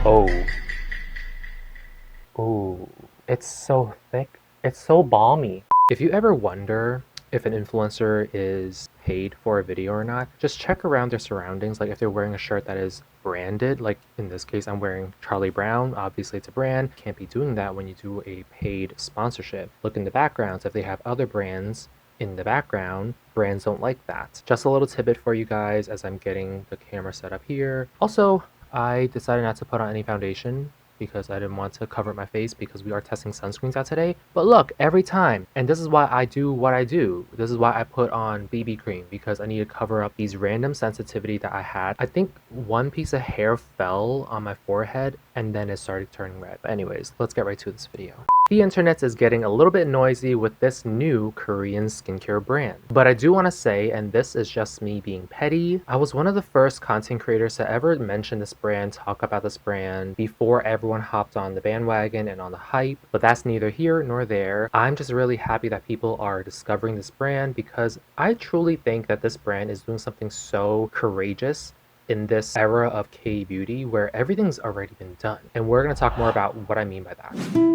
Oh. Ooh. It's so thick. It's so balmy. If you ever wonder if an influencer is paid for a video or not, just check around their surroundings. Like if they're wearing a shirt that is branded, like in this case, I'm wearing Charlie Brown. Obviously it's a brand. Can't be doing that when you do a paid sponsorship. Look in the backgrounds. If they have other brands in the background, brands don't like that. Just a little tidbit for you guys as I'm getting the camera set up here. Also, I decided not to put on any foundation because I didn't want to cover my face because we are testing sunscreens out today. But look, every time, and this is why I do what I do. This is why I put on BB cream, because I need to cover up these random sensitivity that I had. I think one piece of hair fell on my forehead and then it started turning red. But anyways, let's get right to this video. The internet is getting a little bit noisy with this new Korean skincare brand. But I do want to say, and this is just me being petty, I was one of the first content creators to ever mention this brand, talk about this brand, before everyone hopped on the bandwagon and on the hype. But that's neither here nor there. I'm just really happy that people are discovering this brand because I truly think that this brand is doing something so courageous in this era of K-beauty where everything's already been done. And we're going to talk more about what I mean by that.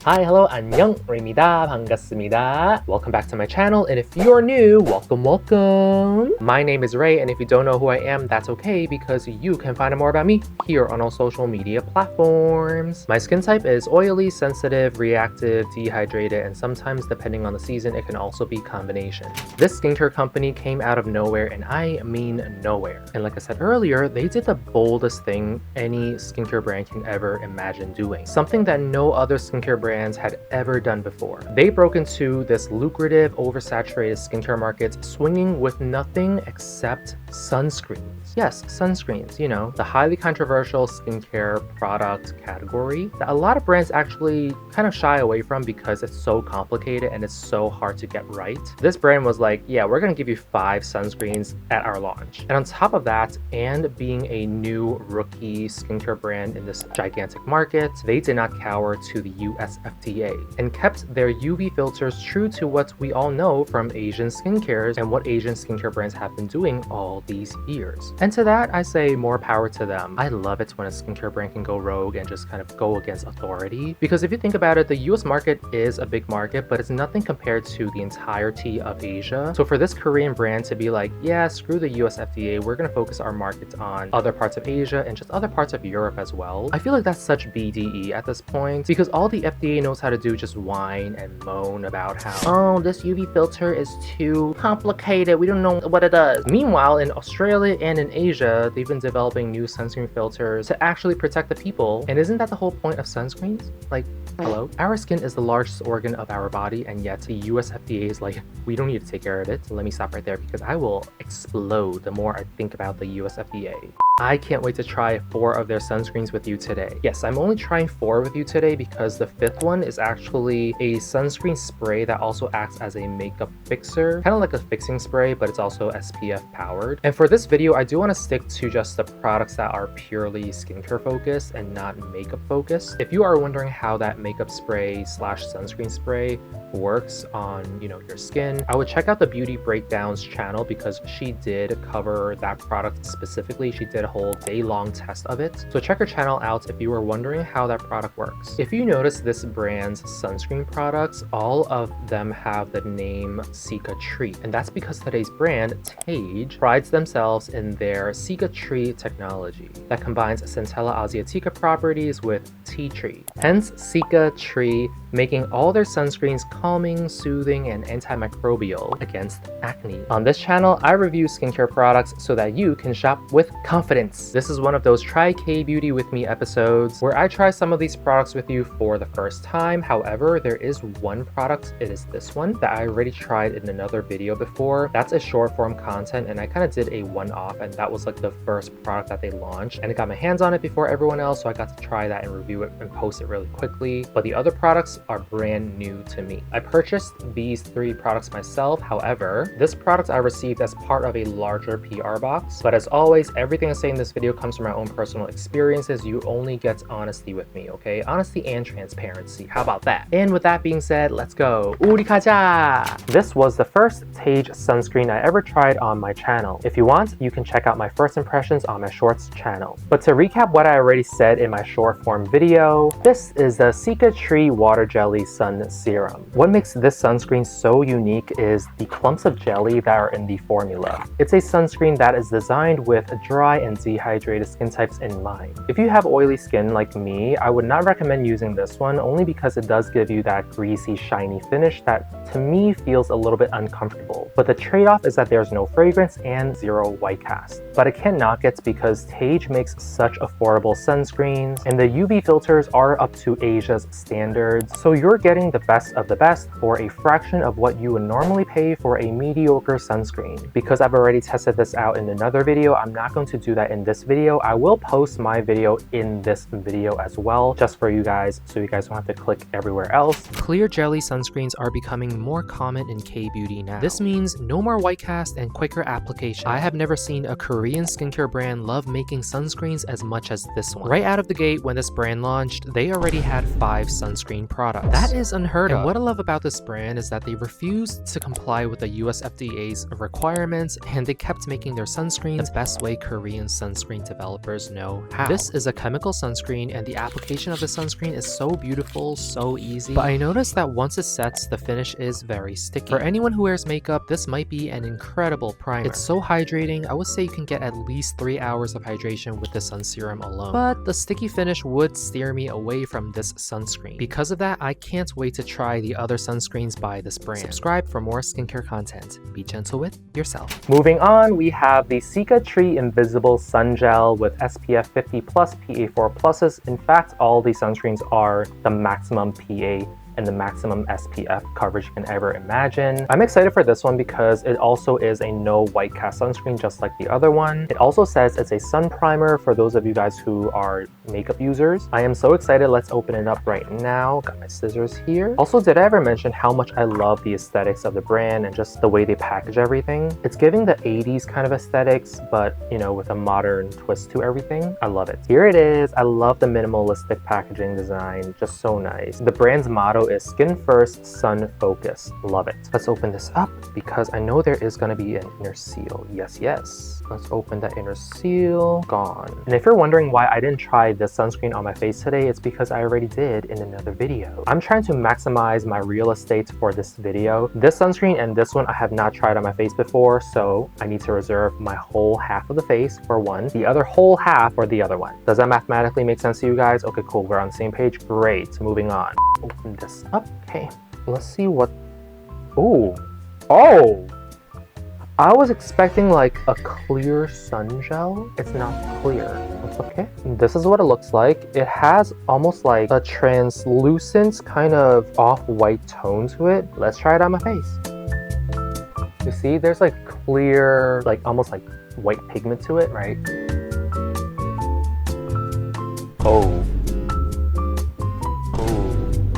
Hi, hello, 안녕, Ray입니다. 반갑습니다. Welcome back to my channel, and if you're new, welcome. My name is Ray, and if you don't know who I am, that's okay because you can find out more about me here on all social media platforms. My skin type is oily, sensitive, reactive, dehydrated, and sometimes, depending on the season, it can also be combination. This skincare company came out of nowhere, and I mean nowhere. And like I said earlier, they did the boldest thing any skincare brand can ever imagine doing. Something that no other skincare brand had ever done before. They broke into this lucrative, oversaturated skincare market, swinging with nothing except sunscreens. Yes, sunscreens, you know, the highly controversial skincare product category that a lot of brands actually kind of shy away from because it's so complicated and it's so hard to get right. This brand was like, yeah, we're gonna give you 5 sunscreens at our launch. And on top of that, and being a new rookie skincare brand in this gigantic market, they did not cower to the US FDA and kept their UV filters true to what we all know from Asian skincare and what Asian skincare brands have been doing all these years. And to that, I say more power to them. I love it when a skincare brand can go rogue and just kind of go against authority. Because if you think about it, the US market is a big market, but it's nothing compared to the entirety of Asia. So for this Korean brand to be like, yeah, screw the US FDA, we're gonna focus our markets on other parts of Asia and just other parts of Europe as well. I feel like that's such BDE at this point because all the FDA knows how to do just whine and moan about how, oh, this UV filter is too complicated, we don't know what it does. Meanwhile, in Australia and in Asia, they've been developing new sunscreen filters to actually protect the people. And isn't that the whole point of sunscreens? Like, hello? Our skin is the largest organ of our body, and yet the US FDA is like, we don't need to take care of it. So let me stop right there because I will explode the more I think about the US FDA. I can't wait to try 4 of their sunscreens with you today. Yes, I'm only trying 4 with you today because the 5th one is actually a sunscreen spray that also acts as a makeup fixer, kind of like a fixing spray, but it's also SPF powered. And for this video, I do want to stick to just the products that are purely skincare focused and not makeup focused. If you are wondering how that makeup spray slash sunscreen spray works on, you know, your skin, I would check out the Beauty Breakdowns channel because she did cover that product specifically. She did a whole day-long test of it. So check her channel out if you were wondering how that product works. If you notice this brand's sunscreen products, all of them have the name Cica-Tree. And that's because today's brand, TAGE, prides themselves in their Cica-Tree technology that combines Centella asiatica properties with tea tree. Hence Cica-Tree, making all their sunscreens calming, soothing, and antimicrobial against acne. On this channel, I review skincare products so that you can shop with confidence. This is one of those Try K-Beauty with me episodes where I try some of these products with you for the first time. However, there is one product, it is this one, that I already tried in another video before. That's a short form content, and I kind of did a one-off, and that was like the first product that they launched. And I got my hands on it before everyone else, so I got to try that and review it it and post it really quickly, but the other products are brand new to me. I purchased these 3 products myself. However, this product I received as part of a larger PR box. But as always, everything I say in this video comes from my own personal experiences. You only get honesty with me, okay? Honesty and transparency. How about that? And with that being said, let's go. 우리 가자! This was the first TAGE sunscreen I ever tried on my channel. If you want, you can check out my first impressions on my shorts channel. But to recap what I already said in my short form video, this is the Cica-Tree Water Jelly Sun Serum. What makes this sunscreen so unique is the clumps of jelly that are in the formula. It's a sunscreen that is designed with dry and dehydrated skin types in mind. If you have oily skin like me, I would not recommend using this one only because it does give you that greasy, shiny finish that to me feels a little bit uncomfortable. But the trade-off is that there's no fragrance and 0 white cast. But I can't knock it because TAGE makes such affordable sunscreens and the UV filters are up to Asia's standards. So you're getting the best of the best for a fraction of what you would normally pay for a mediocre sunscreen. Because I've already tested this out in another video, I'm not going to do that in this video. I will post my video in this video as well, just for you guys, so you guys don't have to click everywhere else. Clear jelly sunscreens are becoming more common in K-beauty now. This means no more white cast and quicker application. I have never seen a Korean skincare brand love making sunscreens as much as this one. Right out of the gate, when this brand launched, they already had 5 sunscreen products. That is unheard of. And what I love about this brand is that they refused to comply with the US FDA's requirements, and they kept making their sunscreens the best way Korean sunscreen developers know how. This is a chemical sunscreen, and the application of the sunscreen is so beautiful, so easy. But I noticed that once it sets, the finish is very sticky. For anyone who wears makeup, this might be an incredible primer. It's so hydrating. I would say you can get at least 3 hours of hydration with the sun serum alone. But the sticky finish would steer me away from this sunscreen. Because of that, I can't wait to try the other sunscreens by this brand. Subscribe for more skincare content. Be gentle with yourself. Moving on, we have the Cica-Tree Invisible Sun Gel with SPF 50+, PA4+. In fact, all these sunscreens are the maximum PA and the maximum SPF coverage you can ever imagine. I'm excited for this one because it also is a no white cast sunscreen just like the other one. It also says it's a sun primer for those of you guys who are makeup users. I am so excited. Let's open it up right now. Got my scissors here. Also, did I ever mention how much I love the aesthetics of the brand and just the way they package everything? It's giving the 80s kind of aesthetics, but you know, with a modern twist to everything. I love it. Here it is. I love the minimalistic packaging design. Just so nice. The brand's motto is skin first, sun focused. Love it. Let's open this up because I know there is going to be an inner seal. Yes, yes. Let's open that inner seal. Gone. And if you're wondering why I didn't try this sunscreen on my face today, it's because I already did in another video. I'm trying to maximize my real estate for this video. This sunscreen and this one I have not tried on my face before, so I need to reserve my whole half of the face for one, the other whole half for the other one. Does that mathematically make sense to you guys? Okay, cool. We're on the same page. Great. Moving on. Open this up. Okay, let's see what... Oh! I was expecting like a clear sun gel. It's not clear. That's okay. This is what it looks like. It has almost like a translucent kind of off-white tone to it. Let's try it on my face. You see, there's like clear, like almost like white pigment to it, right? Oh.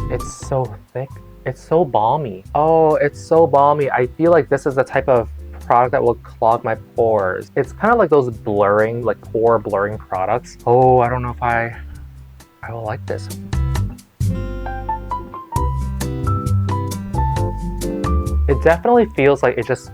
It's so thick. It's so balmy. Oh, it's so balmy. I feel like this is the type of product that will clog my pores. It's kind of like those blurring, like pore blurring products. Oh, I don't know if I will like this. It definitely feels like it just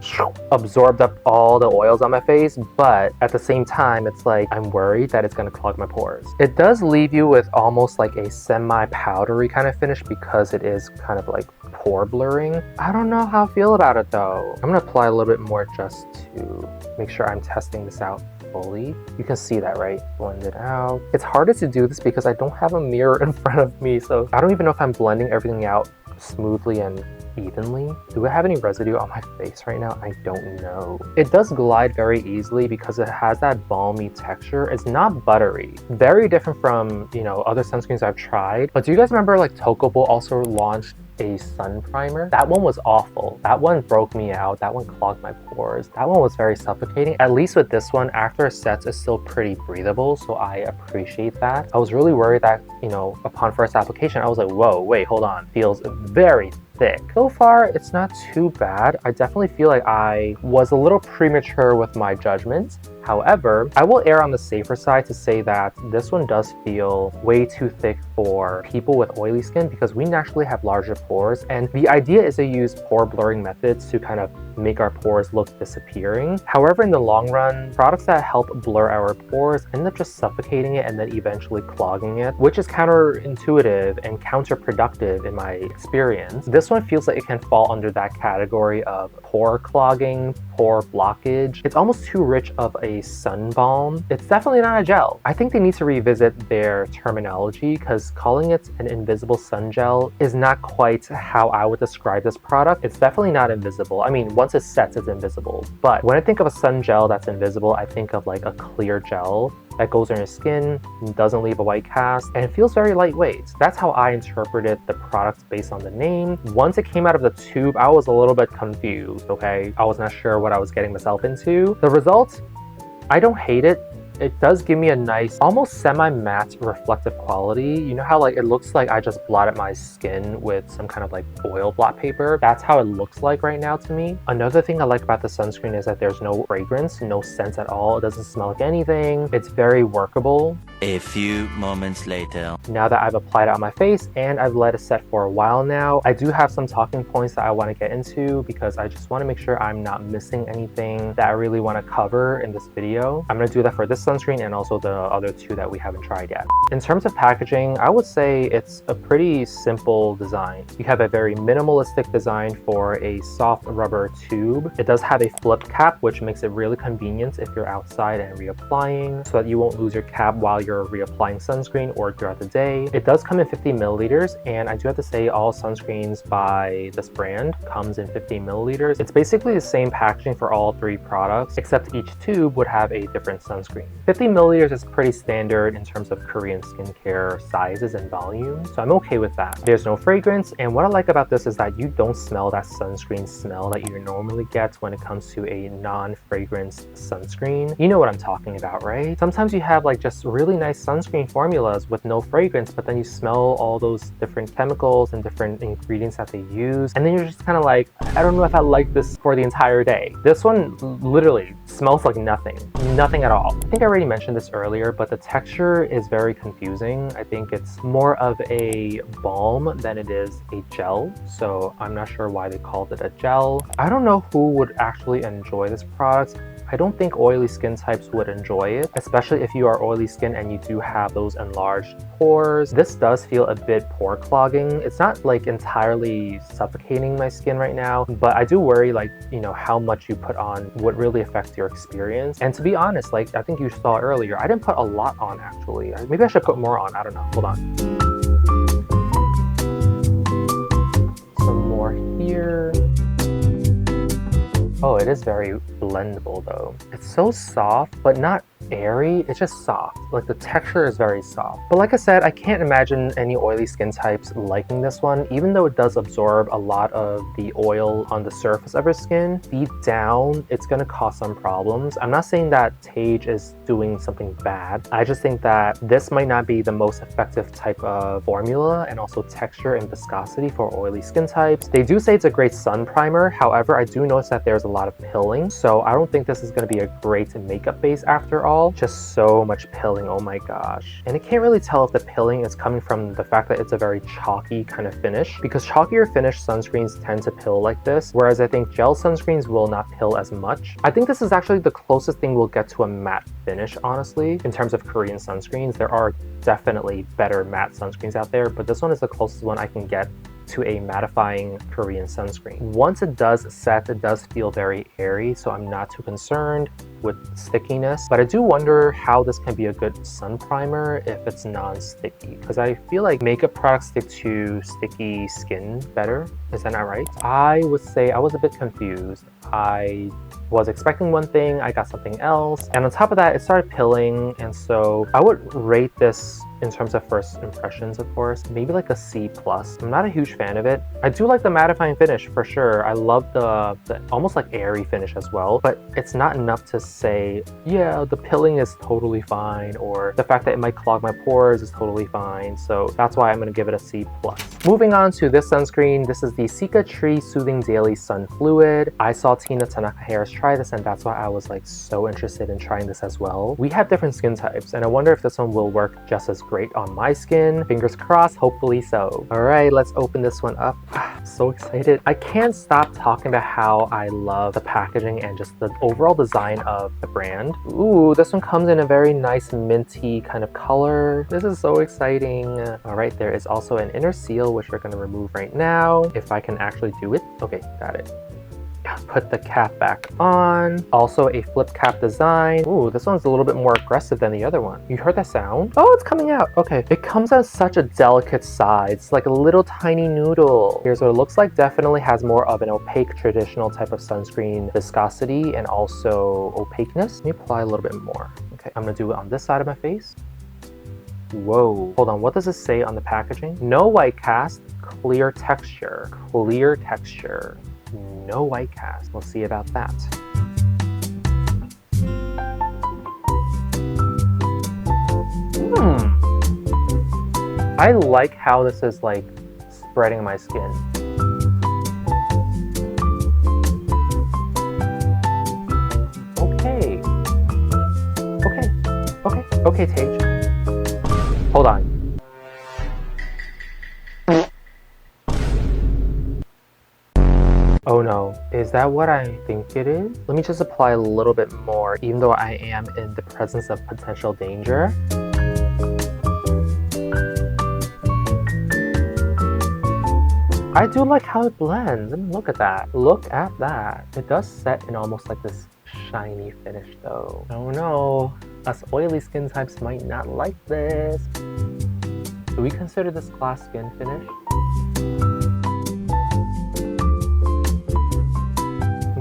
absorbed up all the oils on my face, but at the same time, it's like I'm worried that it's gonna clog my pores. It does leave you with almost like a semi-powdery kind of finish because it is kind of like pore blurring. I don't know how I feel about it though. I'm gonna apply a little bit more just to make sure I'm testing this out fully. You can see that, right? Blend it out. It's harder to do this because I don't have a mirror in front of me, so I don't even know if I'm blending everything out smoothly and evenly. Do I have any residue on my face right now? I don't know. It does glide very easily because it has that balmy texture. It's not buttery. Very different from, you know, other sunscreens I've tried. But do you guys remember like Tocobo also launched a sun primer. That one was awful. That one broke me out. That one clogged my pores. That one was very suffocating. At least with this one, after it sets, it's still pretty breathable, so I appreciate that. I was really worried that, you know, upon first application, I was like, whoa, wait, hold on. Feels very thick. So far, it's not too bad. I definitely feel like I was a little premature with my judgment. However, I will err on the safer side to say that this one does feel way too thick for people with oily skin because we naturally have larger pores, and the idea is to use pore blurring methods to kind of make our pores look disappearing. However, in the long run, products that help blur our pores end up just suffocating it and then eventually clogging it, which is counterintuitive and counterproductive in my experience. This one feels like it can fall under that category of pore clogging, pore blockage. It's almost too rich of a sun balm. It's definitely not a gel. I think they need to revisit their terminology because calling it an invisible sun gel is not quite how I would describe this product. It's definitely not invisible. I mean, once it sets, it's invisible. But when I think of a sun gel that's invisible, I think of like a clear gel that goes on your skin, doesn't leave a white cast, and it feels very lightweight. That's how I interpreted the product based on the name. Once it came out of the tube, I was a little bit confused, okay? I was not sure what I was getting myself into. The result, I don't hate it. It does give me a nice, almost semi-matte reflective quality. You know how like it looks like I just blotted my skin with some kind of like oil blot paper? That's how it looks like right now to me. Another thing I like about the sunscreen is that there's no fragrance, no scent at all. It doesn't smell like anything. It's very workable. A few moments later. Now that I've applied it on my face and I've let it set for a while now, I do have some talking points that I want to get into because I just want to make sure I'm not missing anything that I really want to cover in this video. I'm going to do that for this sunscreen and also the other two that we haven't tried yet. In terms of packaging, I would say it's a pretty simple design. You have a very minimalistic design for a soft rubber tube. It does have a flip cap, which makes it really convenient if you're outside and reapplying so that you won't lose your cap while you're reapplying sunscreen or throughout the day. It does come in 50 milliliters, and I do have to say all sunscreens by this brand comes in 50 milliliters. It's basically the same packaging for all three products, except each tube would have a different sunscreen. 50 milliliters is pretty standard in terms of Korean skincare sizes and volumes, so I'm okay with that. There's no fragrance, and what I like about this is that you don't smell that sunscreen smell that you normally get when it comes to a non-fragrance sunscreen. You know what I'm talking about, right? Sometimes you have like just really nice sunscreen formulas with no fragrance, but then you smell all those different chemicals and different ingredients that they use, and then you're just kind of like, I don't know if I like this for the entire day. This one literally smells like nothing at all. I think I already mentioned this earlier, but the texture is very confusing. I think it's more of a balm than it is a gel, so I'm not sure why they called it a gel. I don't know who would actually enjoy this product. I don't think oily skin types would enjoy it, especially if you are oily skin and you do have those enlarged pores. This does feel a bit pore clogging. It's not like entirely suffocating my skin right now, but I do worry like, you know, how much you put on would really affect your experience. And to be honest, like I think you saw earlier, I didn't put a lot on actually. Maybe I should put more on, I don't know. Hold on. Some more here. Oh, it is very blendable though. It's so soft, but not airy. It's just soft. Like the texture is very soft. But like I said, I can't imagine any oily skin types liking this one, even though it does absorb a lot of the oil on the surface of your skin. Deep down, it's gonna cause some problems. I'm not saying that TAGE is doing something bad. I just think that this might not be the most effective type of formula and also texture and viscosity for oily skin types. They do say it's a great sun primer. However, I do notice that there's a lot of pilling, so I don't think this is going to be a great makeup base after all. Just so much pilling, oh my gosh. And I can't really tell if the pilling is coming from the fact that it's a very chalky kind of finish, because chalkier finish sunscreens tend to pill like this, whereas I think gel sunscreens will not pill as much. I think this is actually the closest thing we'll get to a matte finish, honestly. In terms of Korean sunscreens, there are definitely better matte sunscreens out there, but this one is the closest one I can get to a mattifying Korean sunscreen. Once it does set, it does feel very airy, so I'm not too concerned with stickiness, but I do wonder how this can be a good sun primer if it's non-sticky, because I feel like makeup products stick to sticky skin better. Is that not right? I would say I was a bit confused. I was expecting one thing, I got something else. And on top of that, it started pilling. And so I would rate this in terms of first impressions, of course, maybe like a C+. I'm not a huge fan of it. I do like the mattifying finish for sure. I love the almost like airy finish as well, but it's not enough to say, yeah, the pilling is totally fine, or the fact that it might clog my pores is totally fine. So that's why I'm gonna give it a C+. Moving on to this sunscreen, this is the Cica-Tree Soothing Daily Sun Fluid. I saw Tina Tanaka Harris try this, and that's why I was like so interested in trying this as well. We have different skin types, and I wonder if this one will work just as great on my skin. Fingers crossed, hopefully so. All right, let's open this one up. So excited. I can't stop talking about how I love the packaging and just the overall design of the brand. Ooh, this one comes in a very nice minty kind of color. This is so exciting. All right, there is also an inner seal, which we're gonna remove right now. If I can actually do it. Okay, got it. Put the cap back on. Also a flip cap design. Ooh, this one's a little bit more aggressive than the other one. You heard that sound? Oh, it's coming out. Okay, it comes at such a delicate size. It's like a little tiny noodle. Here's what it looks like. Definitely has more of an opaque traditional type of sunscreen viscosity and also opaqueness. Let me apply a little bit more. Okay, I'm gonna do it on this side of my face. Whoa, hold on, what does it say on the packaging? No white cast, clear texture. Clear texture. No white cast. We'll see about that. I like how this is like spreading my skin. Okay. Okay, Tage. Hold on. Oh no, is that what I think it is? Let me just apply a little bit more, even though I am in the presence of potential danger. I do like how it blends. I mean, look at that. Look at that. It does set in almost like this shiny finish though. Oh no, us oily skin types might not like this. Do we consider this glass skin finish?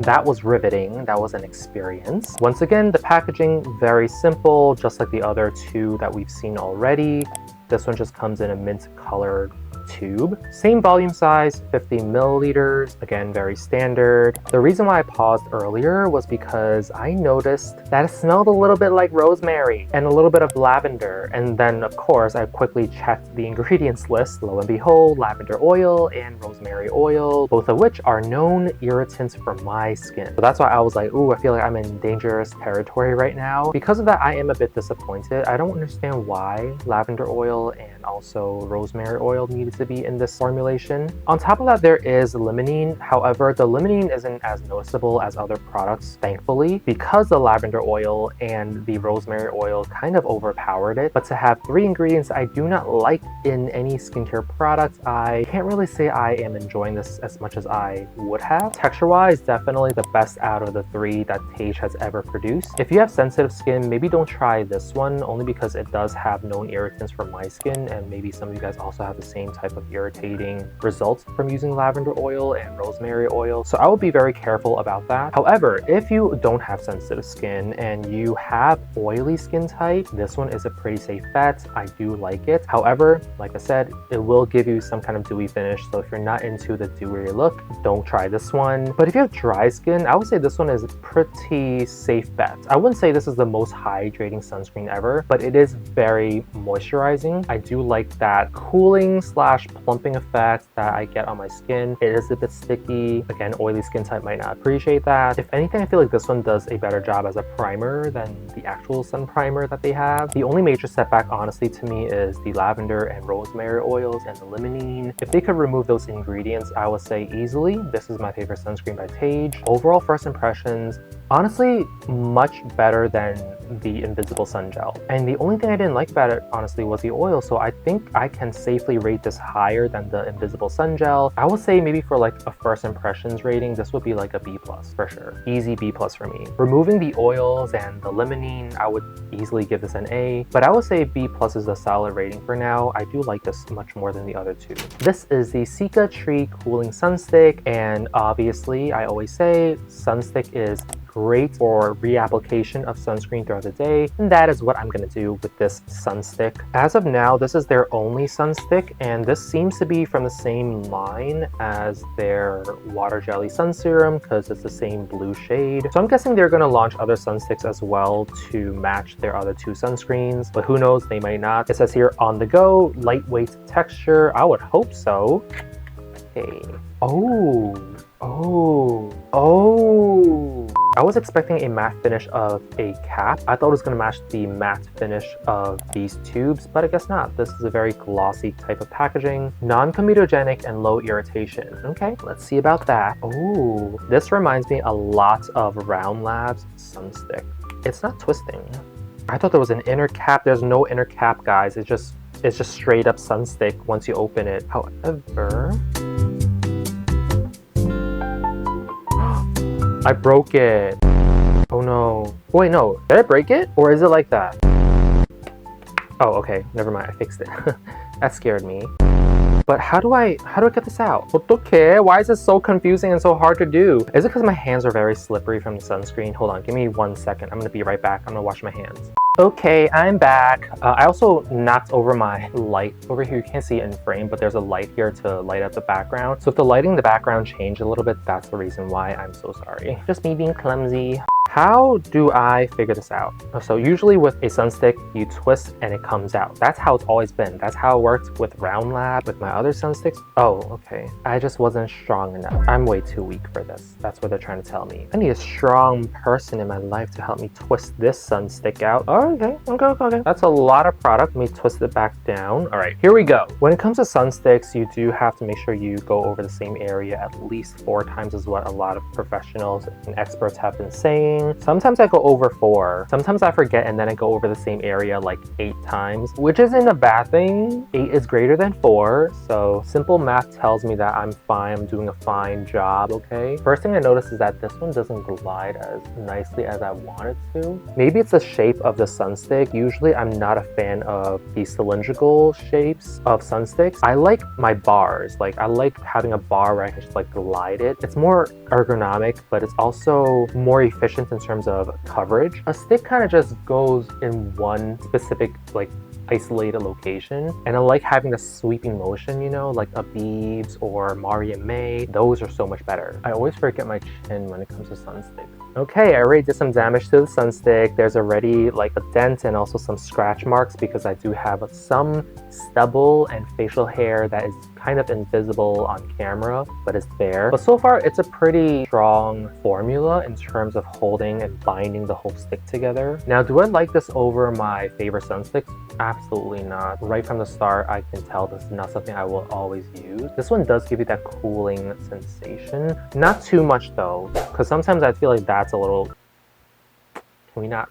That was riveting. That was an experience. Once again, the packaging, very simple, just like the other two that we've seen already. This one just comes in a mint colored tube. Same volume size, 50 milliliters. Again, very standard. The reason why I paused earlier was because I noticed that it smelled a little bit like rosemary and a little bit of lavender. And then of course, I quickly checked the ingredients list. Lo and behold, lavender oil and rosemary oil, both of which are known irritants for my skin. So that's why I was like, ooh, I feel like I'm in dangerous territory right now. Because of that, I am a bit disappointed. I don't understand why lavender oil and also rosemary oil needed to be in this formulation. On top of that, there is limonene. However, the limonene isn't as noticeable as other products, thankfully, because the lavender oil and the rosemary oil kind of overpowered it. But to have three ingredients I do not like in any skincare product, I can't really say I am enjoying this as much as I would have. Texture-wise, definitely the best out of the three that TAGE has ever produced. If you have sensitive skin, maybe don't try this one, only because it does have known irritants for my skin, and maybe some of you guys also have the same type of irritating results from using lavender oil and rosemary oil. So I would be very careful about that. However, if you don't have sensitive skin and you have oily skin type, this one is a pretty safe bet. I do like it. However, like I said, it will give you some kind of dewy finish. So if you're not into the dewy look, don't try this one. But if you have dry skin, I would say this one is a pretty safe bet. I wouldn't say this is the most hydrating sunscreen ever, but it is very moisturizing. I do like that cooling slash plumping effect that I get on my skin. It is a bit sticky. Again, oily skin type might not appreciate that. If anything, I feel like this one does a better job as a primer than the actual sun primer that they have. The only major setback, honestly, to me is the lavender and rosemary oils and the limonene. If they could remove those ingredients, I would say easily, this is my favorite sunscreen by TAGE. Overall first impressions, Honestly, much better than the Invisible Sun Gel. And the only thing I didn't like about it, honestly, was the oil. So I think I can safely rate this higher than the Invisible Sun Gel. I would say maybe for like a first impressions rating, this would be like a B+ for sure. Easy B+ for me. Removing the oils and the limonene, I would easily give this an A, but I would say B+ is a solid rating for now. I do like this much more than the other two. This is the Cica-Tree Cooling Sunstick, and obviously I always say sunstick is great for reapplication of sunscreen throughout the day, and that is what I'm gonna do with this sunstick. As of now, this is their only sunstick, and this seems to be from the same line as their water jelly sun serum because it's the same blue shade. So I'm guessing they're gonna launch other sunsticks as well to match their other two sunscreens, but who knows, they might not. It says here, on the go, lightweight texture. I would hope so. Okay. Oh. I was expecting a matte finish of a cap. I thought it was going to match the matte finish of these tubes, but I guess not. This is a very glossy type of packaging, non-comedogenic and low irritation. Okay, let's see about that. Oh, this reminds me a lot of Round Labs Sunstick. It's not twisting. I thought there was an inner cap. There's no inner cap, guys. It's just straight up sunstick once you open it. However, I broke it. Oh no. Wait, no. Did I break it? Or is it like that? Oh, okay. Never mind. I fixed it. That scared me. But how do I get this out? Okay, why is this so confusing and so hard to do? Is it because my hands are very slippery from the sunscreen? Hold on, give me 1 second. I'm gonna be right back. I'm gonna wash my hands. Okay, I'm back. I also knocked over my light. Over here, you can't see it in frame, but there's a light here to light up the background. So if the lighting in the background changed a little bit, that's the reason why. I'm so sorry. Just me being clumsy. How do I figure this out? So usually with a sunstick, you twist and it comes out. That's how it's always been. That's how it worked with Round Lab, with my other sunsticks. Oh, okay. I just wasn't strong enough. I'm way too weak for this. That's what they're trying to tell me. I need a strong person in my life to help me twist this sunstick out. Oh, okay. That's a lot of product. Let me twist it back down. All right, here we go. When it comes to sunsticks, you do have to make sure you go over the same area at least 4 times is what a lot of professionals and experts have been saying. Sometimes I go over 4. Sometimes I forget and then I go over the same area like 8 times, which isn't a bad thing. 8 is greater than 4, so simple math tells me that I'm fine. I'm doing a fine job, okay? First thing I noticed is that this one doesn't glide as nicely as I want it to. Maybe it's the shape of the sunstick. Usually I'm not a fan of the cylindrical shapes of sunsticks. I like my bars. Like I like having a bar where I can just like glide it. It's more ergonomic, but it's also more efficient in terms of coverage. A stick kind of just goes in one specific like isolated location, and I like having the sweeping motion, you know, like a Beebs or Maria May. Those are so much better. I always forget my chin when it comes to sunstick. Okay, I already did some damage to the sunstick. There's already like a dent and also some scratch marks because I do have some stubble and facial hair that is kind of invisible on camera, but it's there. But so far, it's a pretty strong formula in terms of holding and binding the whole stick together. Now, do I like this over my favorite sunsticks? Absolutely not. Right from the start, I can tell this is not something I will always use. This one does give you that cooling sensation. Not too much though, because sometimes I feel like that's a little... Can we not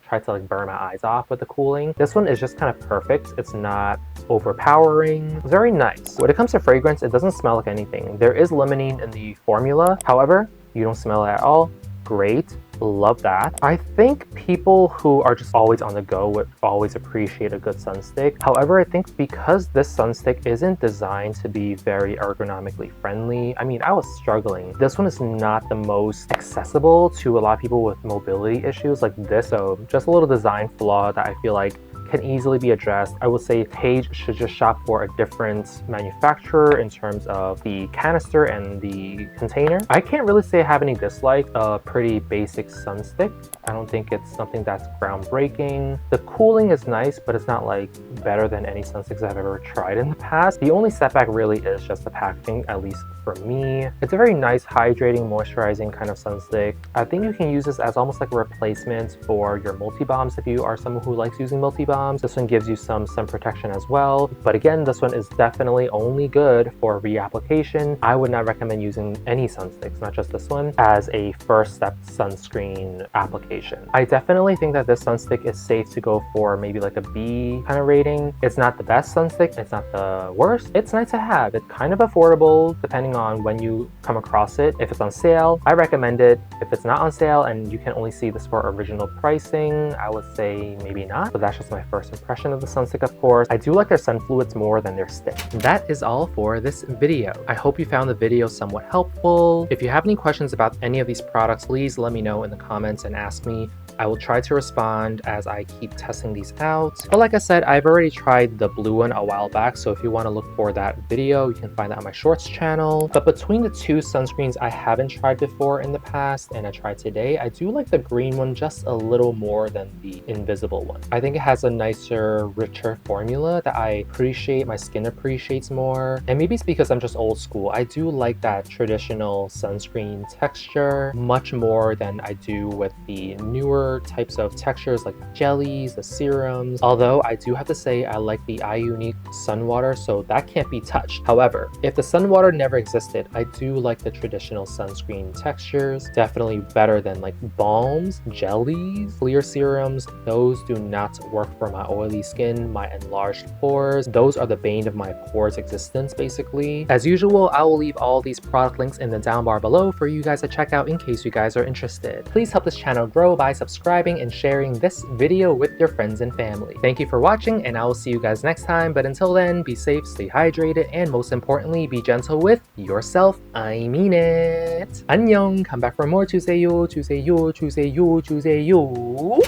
try to like burn my eyes off with the cooling? This one is just kind of perfect. It's not overpowering. Very nice. When it comes to fragrance, it doesn't smell like anything. There is limonene in the formula. However, you don't smell it at all. Great. Love that. I think people who are just always on the go would always appreciate a good sunstick. However, I think because this sunstick isn't designed to be very ergonomically friendly, I mean, I was struggling. This one is not the most accessible to a lot of people with mobility issues like this. So just a little design flaw that I feel like can easily be addressed. I would say TAGE should just shop for a different manufacturer in terms of the canister and the container. I can't really say I have any dislike. A pretty basic sunstick. I don't think it's something that's groundbreaking. The cooling is nice, but it's not like better than any sunsticks I've ever tried in the past. The only setback really is just the packaging, at least for me. It's a very nice hydrating, moisturizing kind of sunstick. I think you can use this as almost like a replacement for your multi-balms if you are someone who likes using multi-balms. This one gives you some sun protection as well. But again, this one is definitely only good for reapplication. I would not recommend using any sunsticks, not just this one, as a first step sunscreen application. I definitely think that this sunstick is safe to go for maybe like a B kind of rating. It's not the best sunstick, it's not the worst. It's nice to have. It's kind of affordable depending on when you come across it. If it's on sale, I recommend it. If it's not on sale and you can only see this for original pricing, I would say maybe not. But that's just my first impression of the sunstick, of course. I do like their sun fluids more than their stick. That is all for this video. I hope you found the video somewhat helpful. If you have any questions about any of these products, please let me know in the comments and ask me. I will try to respond as I keep testing these out. But like I said, I've already tried the blue one a while back, so if you want to look for that video, you can find that on my shorts channel. But between the two sunscreens I haven't tried before in the past and I tried today, I do like the green one just a little more than the invisible one. I think it has a nicer, richer formula that I appreciate, my skin appreciates more. And maybe it's because I'm just old school. I do like that traditional sunscreen texture much more than I do with the newer types of textures like jellies, the serums. Although I do have to say I like the iUnique sun water, so that can't be touched. However, if the sun water never existed, I do like the traditional sunscreen textures. Definitely better than like balms, jellies, clear serums. Those do not work for my oily skin, my enlarged pores. Those are the bane of my pores existence, basically. As usual, I will leave all these product links in the down bar below for you guys to check out in case you guys are interested. Please help this channel grow by subscribing and sharing this video with your friends and family. Thank you for watching, and I will see you guys next time. But until then, be safe, stay hydrated, and most importantly, be gentle with yourself. I mean it. 안녕. Come back for more. 주세요, 주세요, 주세요, 주세요.